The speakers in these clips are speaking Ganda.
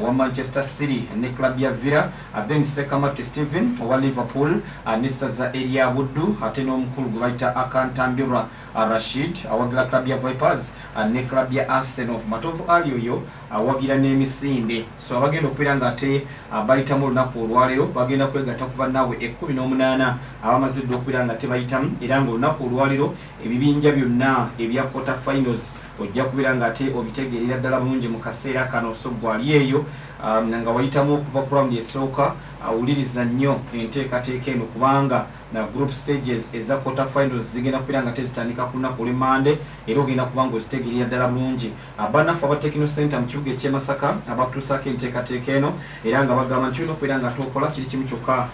owa Manchester City ne club ya Villa, then Sekamati Steven owa Liverpool, ne Saza Elia Buddu, ate n'omukulu gwe bayita Akantambirwa Rashid awagira club ya Vipers, ne club ya Arsenal. Matovu ali oyo awagira n'emisinde. So abagenda okubeera nga ate bayitamu olunaku olwaleero bagenda kwegatta ku bannaabwe 18 abamaze okubeera nga tebayitamu, era nga olunaku olwaleero ebibinja byonna ebya quarter finals ojja kubeera nga ate obitegeerera ddala bulungi mu kaseera kano. So gwali eyo nga wayitamu okuva ku round esooka awuliriza nnyo enteekateeka eno kubanga na group stages eza quarter finals zigenda kubeera nga tezitandika ku lunaku olw'Emmande, era ogenda kuba nga ozitegeerera ddala bulungi. Bannaffe aba Techno Center mu kibuga eky'e Masaka abakutuusaako enteekateeka eno, era nga bagamba nti olina okubeera nga tokola kiri kimu kyokka,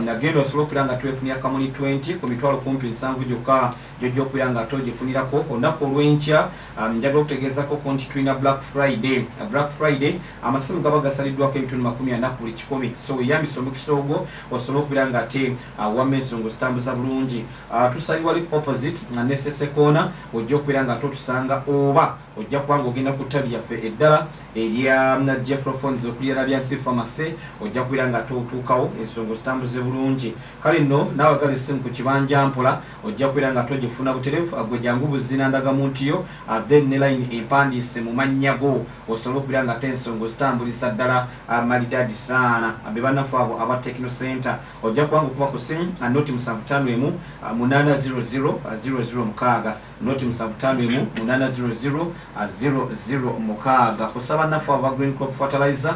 nagenda osobola okubeera nga twefunira kamuli 20 ku mitwalo kumpi 7 gyokka gyojja okubeera nga togifunirako olunaku olw'enkya. Njagala okutegeezako ko nti tulina Black Friday. Black Friday amasimu gaba gasaliddwako ebitundu 40 ku buli 100. So weyambisa omukisa ogwo osobole okubeera nga ate wammeeso ng'ozitambuza bulungi. Tusali wali opposite ne Sesekoona, ojja okubeera nga totusanga oba ojja kuba ng'ogenda ku ttabi yaffe eddala erya Jeffrophones okulira bya Pharmacy, ojja kubeera nga totuukawo ensonga ozitambuze bulungi. Kale nno naawagala essimu ku kibanja mpola ojja kubeera nga togifuna butereevu, gwe jangu buzina ndagamuntu yo, then ne line empandiise mu mannya go osobola okubeera nga ate ensonga ozitambulisa ddala malidaadi saana. Be bannaffe abo aba Techno Center ojja kuba ng'okuba ku ssimu noti 751 800 00 noti 751 800 00 kusaba naffe aba Green Crop Fertilizer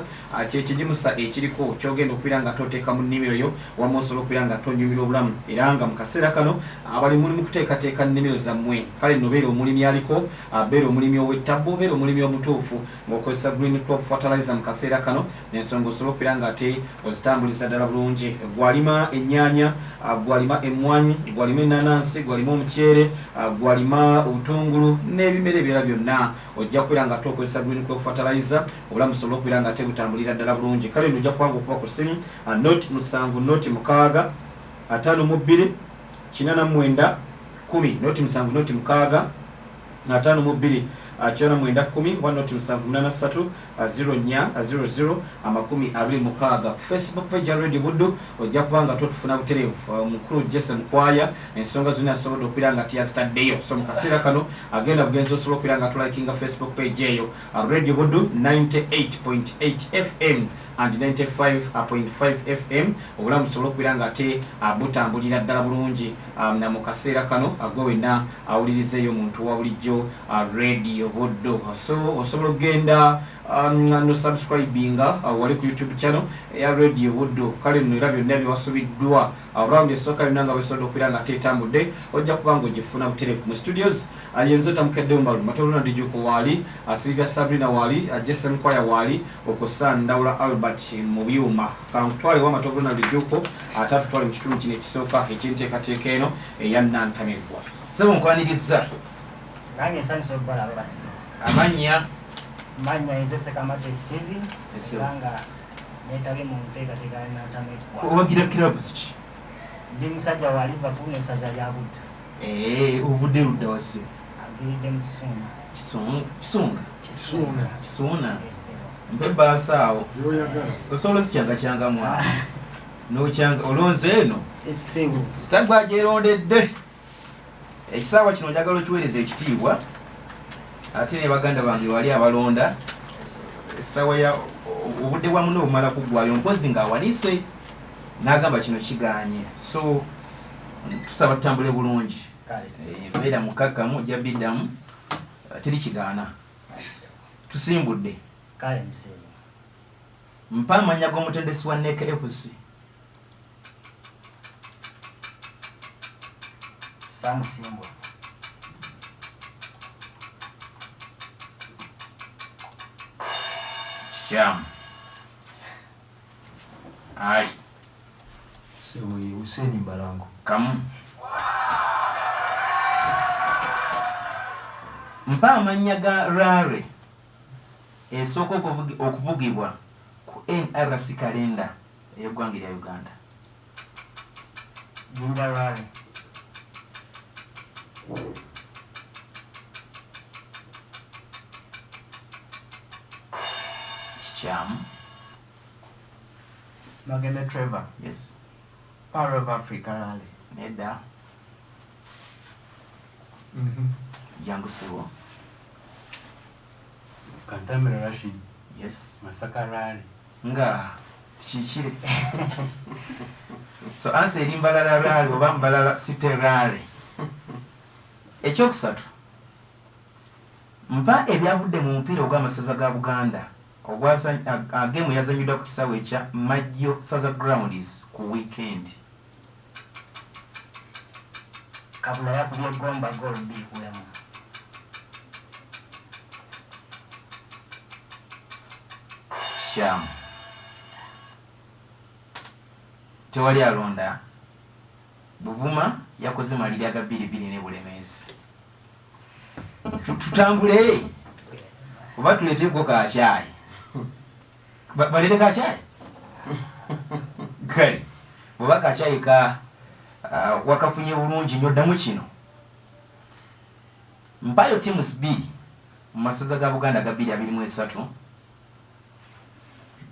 kyekigimusa ekiriko kyogenda okubeera nga toteeka mu nnimiro yo wamu osobola okubeera nga tonyumira obulamu, era nga mu kaseera kano abali mulimu kuteekateeka nnimiro zammwe. Kale nno beera omulimi aliko, beera omulimi ow'ettabbo, beera omulimi omutuufu ng'okozesa Green Crop Fertilizer mu kaseera kano, ensonga osobola okubeera nga ate ozitambuliza ddala bulungi. Gwalima ennyaanya, gwalima emmwanyi, gwalima ennaanansi, gwalima omuceere, gwalima obutungulu n'ebimera ebirala byonna, ojja kubeera nga tokozesa Green Crop Fertilizer obulamu busobola okubeera nga ate butambulira ddala bulungi. Kale nno ojja kubanga okuba ku ssimu noti 7 noti 6 52 89 10 noti 7 noti 6 52 9 10 oba noti 783 04 00 ku Facebook page ya Radio Buddu ojja kubanga totufuna butereevu. Mukulu Jesse Mukwaya ensonga zonna asobodde okubeera nga tiyazitaddeyo, so mu kaseera kano agenda bugenzi osobola okubeera nga tulayikinga Facebook page eyo Radio Buddu 98.8 FM and 95.5 FM obulamu busobola okubeera nga ate butambulira ddala bulungi na mu kaseera kano agwe wenna awulirizeeyo omuntu wa bulijjo Radio Buddu. So osobola okugenda no subscribinga wali ku YouTube channel ya Radio Buddu. Kale nno era byonna byewasubiddwa round esooka byonna nga bisobodde okubeera nga teetambudde ojja kuba ng'ogifuna butereevu mu studios. Yenze Tamukedde Mbalu Matoluna Dijuko wali, Sylvia Sabrina wali, Jesse Mkwaya wali, okussa Ndawula Albert mu byuma. Kamutwale wa Matoluna Dijuko atatutwale mu kitundu kino ekisooka eky'enteekateeka eno eya Nantamegwa. Sebo nkwaniriza. Nange nsanyusa okubalaba abasi. Amannya Manya Sekamati Steve Sanga netabye mu nteekateeka ya Nantamegwa. Owagira kirabuzi ki? Ndi musajja wa Liverpool ne Saza lya Buddu. Ovudde ludda wase. Aviridde mu Kisuna. Mpe baasa awo. Osobola sikyanga mwana. N'okyanga olonze eno. Sitagwa gyerondedde. Ekisaawa kino njagala okiweereza ekitiibwa. Ate ne baganda bange wali abalonda. Essaawa ya obudde bwa muno obumala kuggwayo mpozi ng'awanise. N'agamba kino kigaanye. So tusaba tutambule bulungi. Beera mukakkamu ojja biddamu teri kigaana. Tusimbudde. Kale musebe. Mpa amannya g'omutendesi wa NEC FC. Samusimbo. Jam. Ai. Sewe Hussein Mbalango. Kamu. Mpa amannya ga Rare esooka okuvugibwa ku NRC kalenda ey'eggwanga erya Uganda. Jinja Rare. Cham. Magembe Trevor. Yes. Power of Africa Rally. Neda. Yangusiwo. Kantambe Rashid. Yes. Masaka Rally. Nga chichire. So answer limbalala rally oba mbalala site rally. Ekyokusatu. Mpa ebyavudde mu mpira ogw'amasaza ga Buganda. Game yazanyiddwa ku kisaawe ekya Majjo Saza Grounds ku weekend. Kabula yakubye gomba goal B kulema. Cham. Tewali alonda. Buvuma yakoze maliri aga 2 ne Bulemeezi. Tutambule. Oba tulete ko ka chai. Balete ka chai. Gari. Oba ka chai ka wakafunye bulungi nnyo ddamu kino. Mpayo teams B masaza ga Buganda ga 2-23.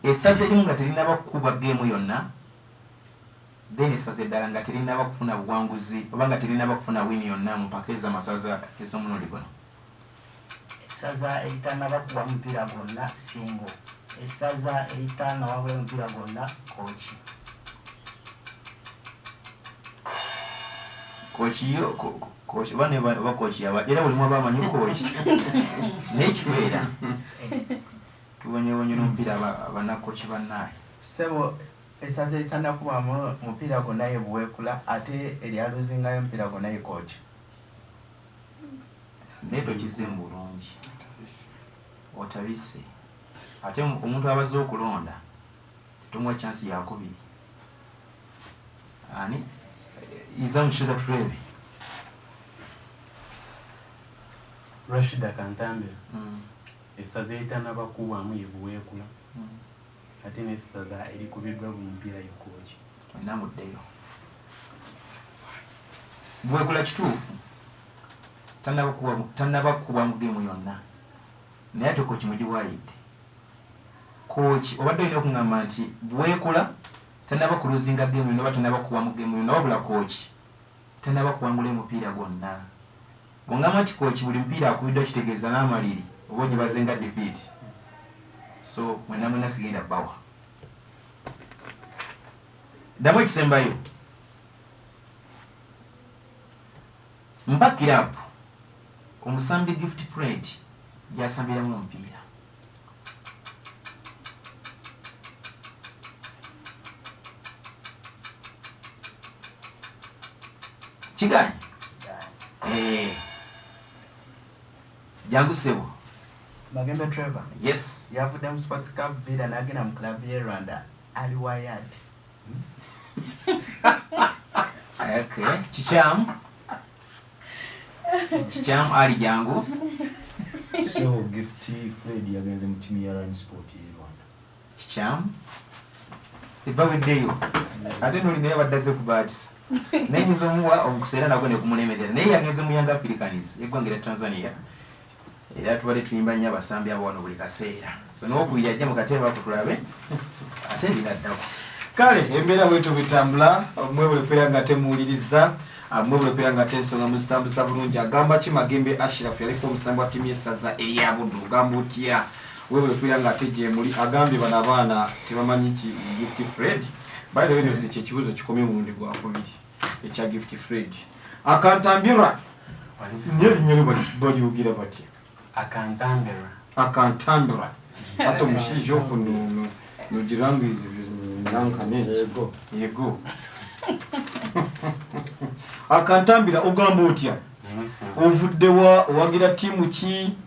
Esaze limu nga telinaba kukuba game yonna. Then esaze eddala nga telinaba kufuna buwanguzi oba nga telinaba kufuna win yonna mu pakeza masaza ez'omurundi guno. Esaza eitanaba kuba mpira gonna singo. Esaza eitana wabwe mpira gonna coach. Coach bane ba coach aba era buli mwa bamanyi coach. Nechwera. Tubonye mpira abana coach bannaye. Sebo esaze itanda kuba mpira gonna yebuwekula ate eryaluzingayo mpira gonna ye coach. Neto kizimbu bulungi. Otabise. Ate omuntu abazo okulonda. Tumwa chance ya kubiri. Ani izamushiza turebe. Rashida Kantambe. Esaze itanaba kuba mu yebuwekula. Ate n'esaza erikubiddwa mu mpira y'okochi. Namuddeyo. Buwekula kituufu. Tanaba kuba mu game yonna. Naye ate coach mugiwaayidde. Coach obadde olina okungamba nti buwekula tanaba kuluzinga game yonna oba tanaba kuba mu game yonna wabula coach tanaba kuwangula omupiira gwonna. Bw'ongamba nti coach buli mupiira akubiddwa kitegeeza n'amaliri oba gye bazenga defeat. So mwena sigenda bawa. Damo ekisembayo. Mpakira apo. Omusambi Gift Fred gyasambiramu omupiira. Kiganyi? Jangu sebo. Magembe Trevor. Yes. Yavudde mu Sports Cup Vida n'agenda mu club y'e Rwanda ali wired. Okay. Chicham ali jangu. So Gift Fred yagenze mu timu ya Run Sport y'e Rwanda. Chicham. Ibaweddeyo. Ate nolinaye baddaze ku baatisa. N'enyiza omuwa okuseera nagwo ne kumulemerera. Naye yagenze mu Young Africans eggwanga lya Tanzania. Era tubale tuyimba nnyo abasambi abo wano buli kaseera. So n'okuyira ajja mu kateeba kutulabe ate ndinaddako. Kale embeera bwetu bitambula mwebulekera nga temuwuliriza mwebulekera nga tensonga muzitambuza bulungi agamba ki Magembe Ashraf yaliko omusambi wa ttiimu y'essaza eryabuddu ogamba otya webulekera nga tejje muli agambye bano abaana tebamanyi ki Gift Fred. By the way nze kyekibuuzo kikomye mulundi gwakubiri ekya Gift Fred akantambirwa nyeri baliwugira batya akantambirwa ate omushiija okuno nogirangiriza nankane yego akantambira ogamba otya ovudde wagira ttiimu ki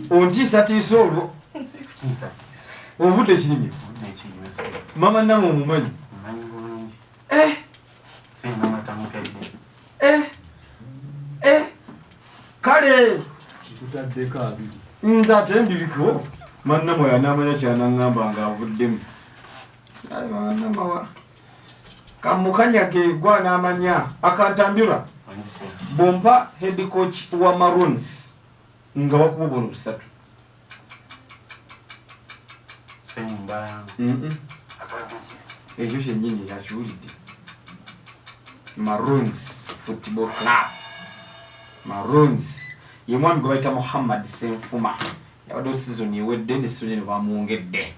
ontiisatiisa olwo ovudde kirimya mama namwe omumanyi kale Tutaddeko abiri. nze ate mbiriko mannamwe yanamanya kyanaŋŋamba nga avuddemu mannamawa kamukanyage gwa n'amanya akantambirwa bompa head coach wa Maroons nga bakuba bono busatu ekyo kyennyini kyakiwulidde. Maroons Football Club. Maroons ye mwami gwe bayita Muhammad Senfuma yabadde season ewedde ne season eno bamwongedde.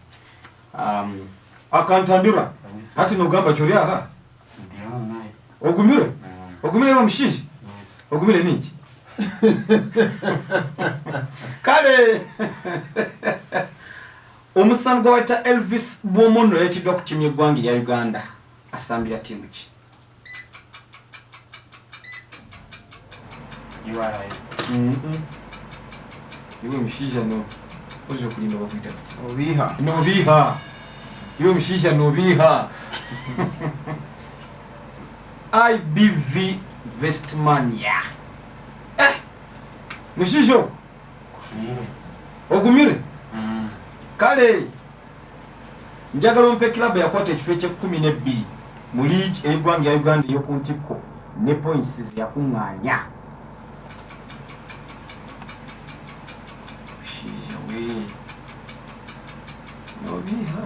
Akantambirwa ati nogamba kyoli aha ogumire ogumire bamushishi ogumire ninki kale omusango gwe bayita Elvis Bwomono yakiddwa ku timu y'eggwanga lya Uganda asambira timu ki? You are right. Iwe mshisha no ozo kulimba bakuita Obiha. no biha. Iwe mshisha no biha. IBV Vestmania. Mshisho ogumire kale njagala mpe club yakwata ekifo kye 12 mu league ey'eggwanga ya Uganda ey'okuntiko ne points yakuŋŋaanya. No biha.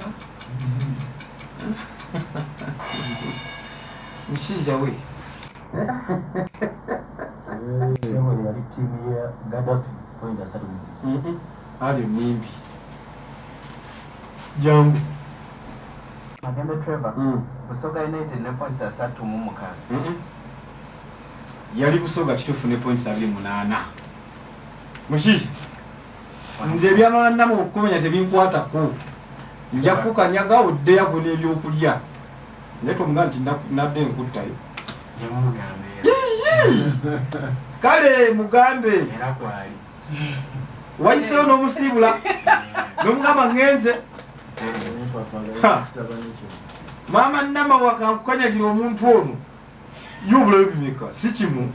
Mshisha we. Sema yali timu ya Gaddafi point asatu. Ali mimbi. Jangu. Magembe Trevor. Busoga United ne points asatu mu mukaaga. Yali Busoga kitufu ne points 28. Mshisha. Nze byamana mu kumenya tebinkwata ko. Nja kukanyaga odde yakone ebyokulya. Neto mganti nadde nkutayo. Kale mugambe Era kwali. wayiseyo n'omusibula n'omugamba ngenze maama nnama wakankukanyagira omuntu ono yobulayo bimeka si kimu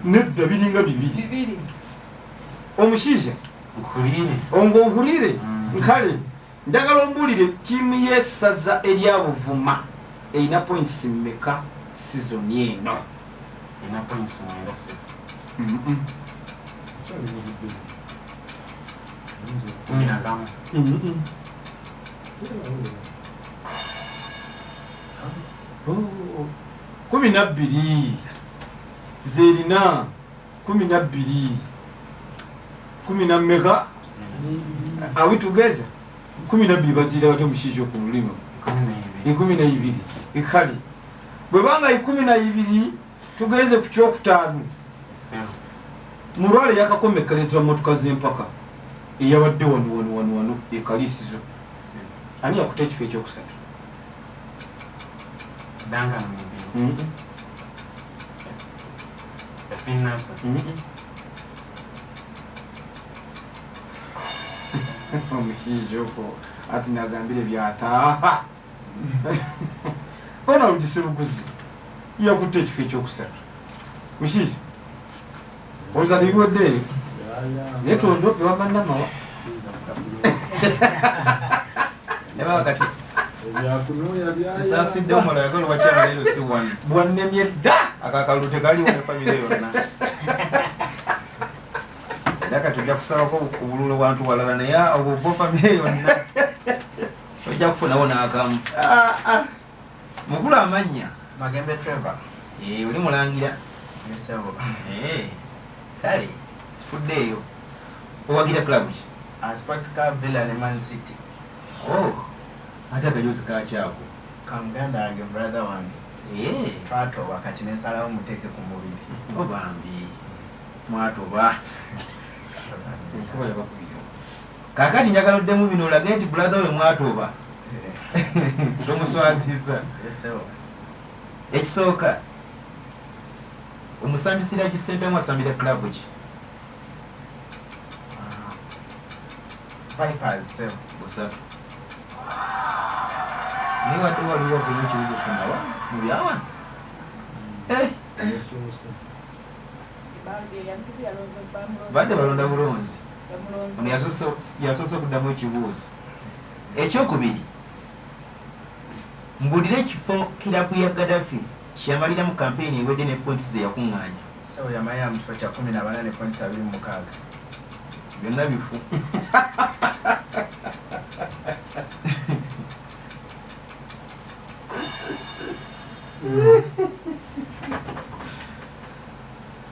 nedda biringa bibiri omushiisha ongo ohulire nkale njagala ombulire tiimu y'essaza eryabuvuma erina points mmeka season eno? Ina points mwenda se. Kama. 12 zerina 12 mmeka are we together? 12 bazira bato mushijo ku mulimo 12 ikali bwebanga 12 tugenze ku kyokutaano mulwale yakakomekerezebwa motoka z'empaka eyabadde wano ekalisizo ani yakuta ekifo ekyokusatu? Danga mbibi. Esinasa. Omushiijoko ati nagambire byataaha bona olugisebuguzi yakuta ekifo ekyokusatu mushiija ozaliiwedde eyo naye tondope wabannamawa nebaba kati esasidde omala yagala wakyala leero si wano bwannemye dda akakalulu tekaliwo ne famire yonna era kati ojja kusabako obululu wantu walala naye obwo famire yonna ojja kufunawo n'akamu mukulu amannya Magembe Trevor. oli mulangira Yesebo. kale sifuddeeyo owagira club ki? Sports Club Villa ne Man City. ate akajozi kakyako Kamuganda wange brother wange. Twato wakati nensalawo muteeke ku mubiri. Obambi mwatoba enkuba yabakubiyo kakati njagala oddemu bino olage nti brother we mwatoba tomuswaziza. Yesebo. Ekisooka omusambisira gisentemu asambira club ki? Vipers sebo. Busatu niye wate waliwo zino ekibuzo funawa mu byawana badde balonda bulonzi ono yasoose okuddamu ekibuuzo ekyokubiri mbulira ekifo kirabu ya Gaddafi kyamalira mu kampeyini ewedde ne points ze yakuŋŋaanya So yamaya mtu cha 18.26 byonna bifu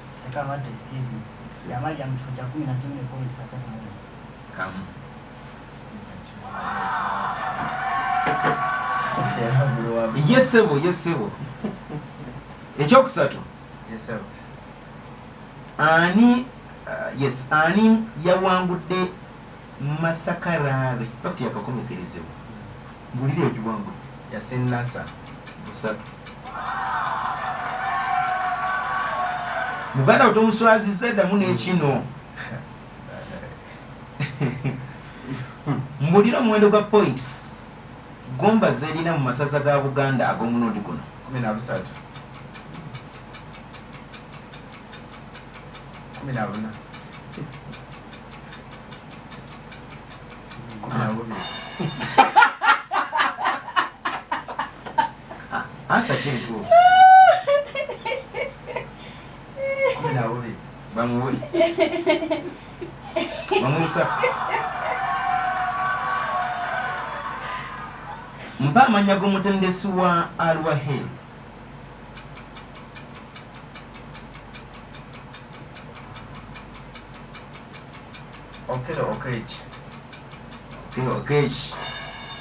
Sekamate Steve yamali ya mtu cha 11.7 kamu yesebo ekyokusatu Yes sir. ani ani yawangudde Masakarare fakti yakakomekerezebwa mbulire ekiwangu Yasin Nasa. busatu muganda otomuswaziza eddamu n'ekino mbulira omuwendo gwa points gomba zerina mu masaza ga Buganda ag'omulundi guno 13. 14. 12. ansa kyentu 12. bamuwe bamusa mpa amanya g'omutendesi wa Alwahel Okero Okechi. okechi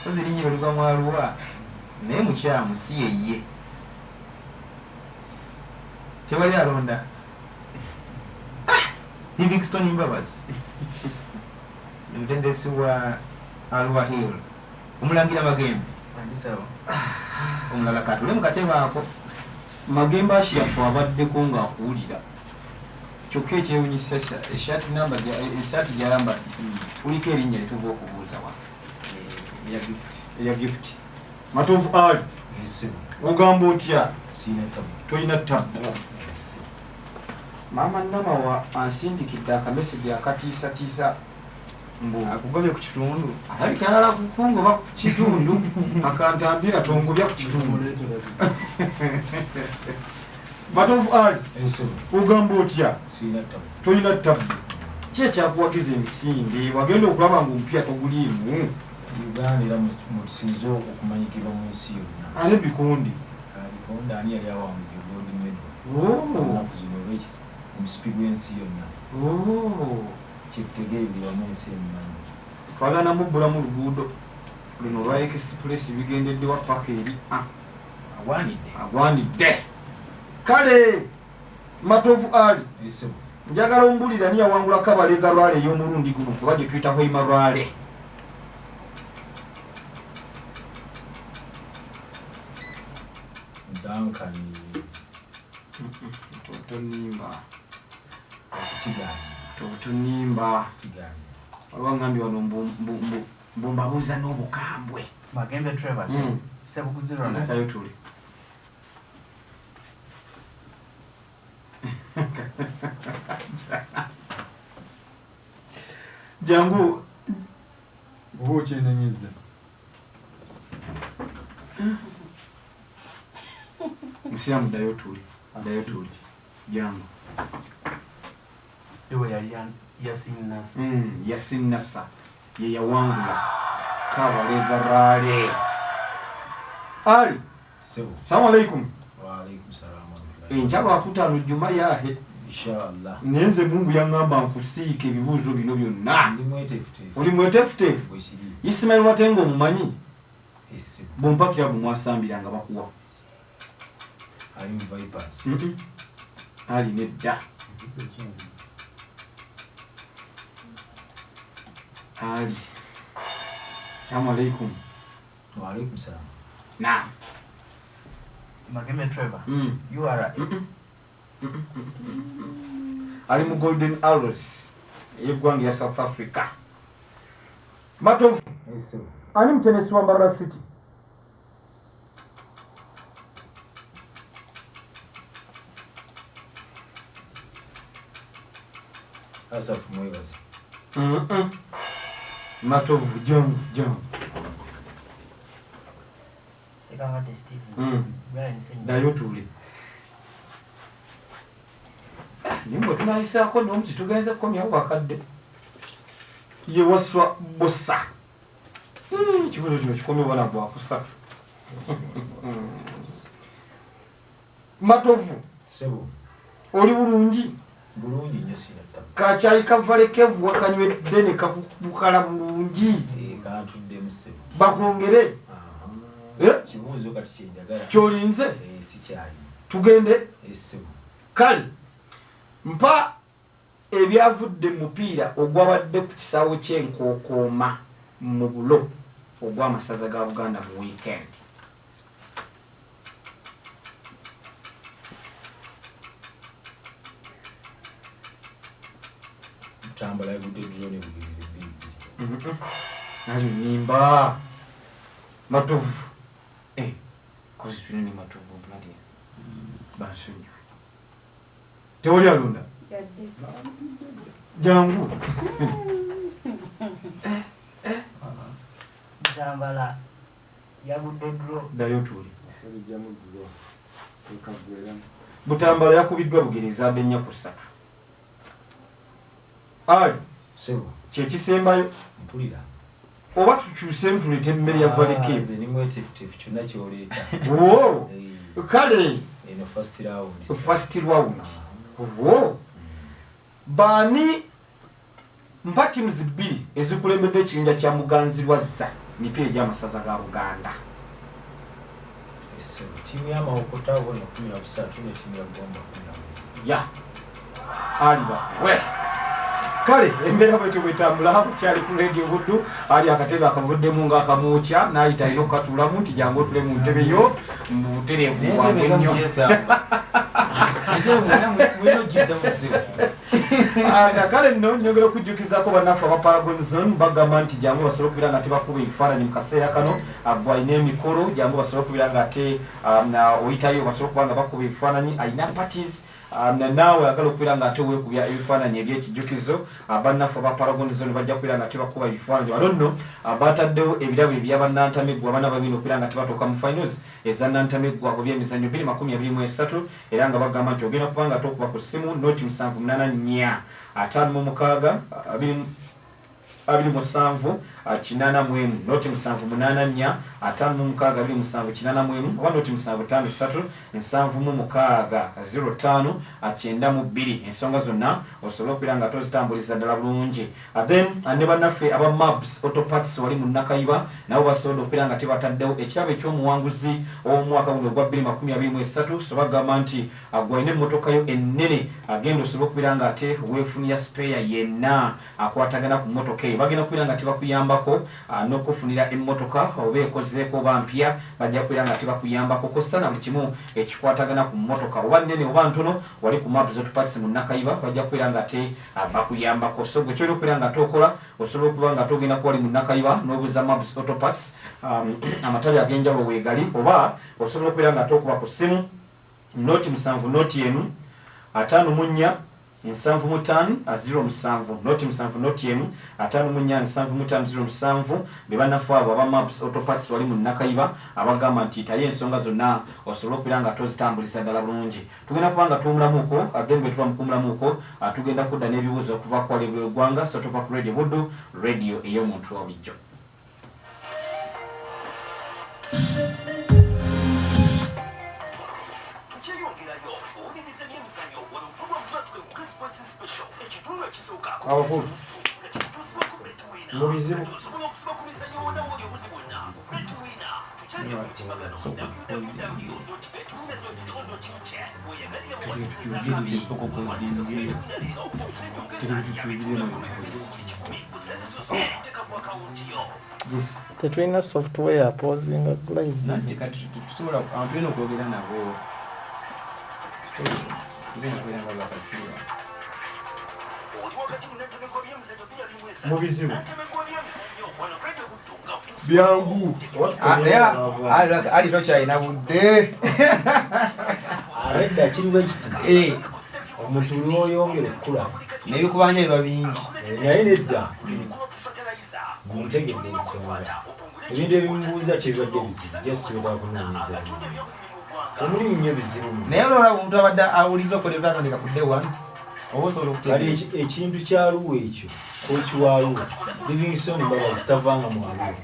ozirinyiro liva mu Arua naye mukyamu si yeye tewali alonda Livingstone Mbabazi omutendesi wa Alwahel omulangira Magembe Andisaba. omulala katule mu katebe ako Magembe ashiyafu abaddeko ng'akuwulira kyokka ekyewunyisa esaati gyayambadde kuliko erinnya lituva okubuuza wa eya gift Matovu Ali ogamba otya tolina ttabu maama Namawa ansindikidde akamesegi akatiisatiisa mbu akugobye ku kitundu alali kyalala kukungoba ku kitundu akantambira tongobya ku kitundu Matovu Ali ogamba otya tolina ttabu ki ekyakuwagiza emisinde wagenda okulaba nga omupya toguliimu Uganda era musinzo okumanyikibwa mu nsi yonna. ale bikundi Bikonda ani yali awangudde gold medal. Kuzino lweki omusipi gw'ensi yonna. Kyekutegeerebwa mu ensi emmanyi. twagana mubbulamu luguudo luno lwa express bigendedde wa paka eri agwanidde kale Matovu Ali njagala ombulira ni yawangula Kabalega Lwale ey'omulundi guno kuba gye tuyita Hoima Lwale Duncan totonimba waliwo ngambye wano mbumbabuuza n'obukambwe Magembe Trevor. Sebukuzirwa na. tayo tuli jangu oba okyenenyeza. musiramu ddayo tuli jangu siwe yali Yasin Nasa. Yasin Nasa ye yawangula Kabalega Lwale Ali salamu alaikum Wa alaikum salaam. enkyalo akutaano jjuma yahe Inshallah. naye nze Mungu yaŋŋamba nkusiike ebibuuzo bino byonna Ndi mwetefutefu. oli mwetefutefu Bwekiri. Ismail Watenga omumanyi Essibu. bompakira bumwasambira nga bakuwa Ali mu Vipers. ali nedda ali salamu alaikum Wa alaikum salaam. na Magembe Trevor. You are ali mu Golden Arrows ey'eggwanga ya South Africa Matovu Essibu. ani mutenesi wa Mbarara City Asaf Mwebazi. Matovu jangu Sekamate Steve dayo tuli nimwe tunayisaako n'omuti tugenze kukomyawo bakadde ye waswa bossa kibuzo kino kikomebwa na gwakusatu Matovu sebo oli bulungi nnyo sinatta kacyayi kavalekevu wakanywedde ne kakukala bulungi kantudde musebo bakwongere kibuuzo kati kyenjagala kyolinze sikyali tugende sebo kale mpa ebyavudde mupiira ogwabadde ku kisaawe ky'enkookooma mu bulo ogw'amasaza ga Buganda mu weekend. Tambala yagudde drone bugirire nayo nimba Matovu kozi tunini Matovu bloody basonyo teoli alunda jangu Tambala yagudde dro dayo tuli Butambala yakubiddwa Bugiriza adde 4-3 ali sebo kyekisembayo mpulira oba tukyuse ntulete emmere ya valekevu ni mwetifutifu kyonna kyoleeta kale eno first round baani mpa teams 2 ezikulembedde ekibinja kya Muganzirwazza mipiira egy'amasaza ga Buganda. tiimu y'amawokota bona 13 ne tiimu ya Gomba 11 ya aliba we kale embeera bwetyo bwetambula bukyali ku Radio Buddu ali akatebe akavuddemu ng'akamuukya n'ayita alina okukatuulamu nti jangu otule mu ntebe yo mu butereevu bwange nnyo kale nno nyongera okujjukizaako bannaffe aba Paragon Zone bagamba nti jangu basobole okubeera nga tebakuba ebifaananyi mu kaseera kano gwe alina emikolo jangu basobole okubeera nga ate oyitayo basobole okuba nga bakuba ebifaananyi alina parties naawe agala okubeera nga ate weekubya ebifaananyi ebyekijjukizo bannaffe aba Paragon Zone bajja kubeera nga tebakuba ebifaananyi wano nno bataddewo ebirabo ebya Nantamegwa abaana bagenda okubeera nga tebatuuka mu finals eza Nantamegwa Webyemizannyo 2023 era nga bagamba nti ogenda kuba nga tokuba ku ssimu noti 784 56 27 84 noti 784 56 27 oba noti 753 76 05 92 ensonga zonna osobola okubeera nga tozitambuliza ddala bulungi. Then ne bannaffe aba Mabs Autoparts wali mu Nakayiba nabo basobola okubeera nga tebataddewo ekirabo eky'omuwanguzi ow'omwaka guno ogwa 2023 so bagamba nti gwalina emmotoka yo ennene agenda osobola okubeera nga ate weefunira spare yenna akwatagana ku mmotoka eyo bagenda okubeera nga tebakuyambako n'okufunira emmotoka oba ekozeeko oba mpya bajja kubeera nga tebakuyambako kosa na buli kimu ekikwatagana ku mmotoka oba nnene oba ntono wali ku Mabs Autoparts mu Nakayiba bajja kubeera nga ate bakuyambako. So gwe kyolina okubeera nga tokola osobola okuba nga togenda kuwali mu Nakayiba n'obuuza Mabs Autoparts amatabi ag'enjawulo weegali oba osobola okubeera nga tokuba ku ssimu noti 7 noti emu 54 75 07 noti 7 noti emu 54 75 07 be bannaffe abo aba Mabs Autoparts wali mu Nakayiba abagamba nti tayo ensonga zonna osobola okubeera nga tozitambuliza ddala bulungi. Tugenda kuba nga tuwumulamuuko then bwe tuva mu kuwumulamuuko tugenda kudda n'ebibuuzo okuva ku wali bw'eggwanga so tuva ku Radio Buddu radio ey'omuntu wa bulijjo. Abakulu mubizibu tetulina software posing lives tusobola tulina okwogera nabo mubizibu byangu ali tokyalina budde edda kiriwo ekisika omuntu lwoyongera okukula nebikubanja biba bingi naye nedda ntegedde ensonga ebintu ebimubuuza tebibadde bizibu jasibetakunoonyeza omuli nnyo bizibu naye olwolaba omuntu abadde awuliza okolebwatondeka kudde wano oba osobola okutegeera kati ekintu kyaluwa ekyo koki waluwa Livingstone Mbabazi tavanga mu Arua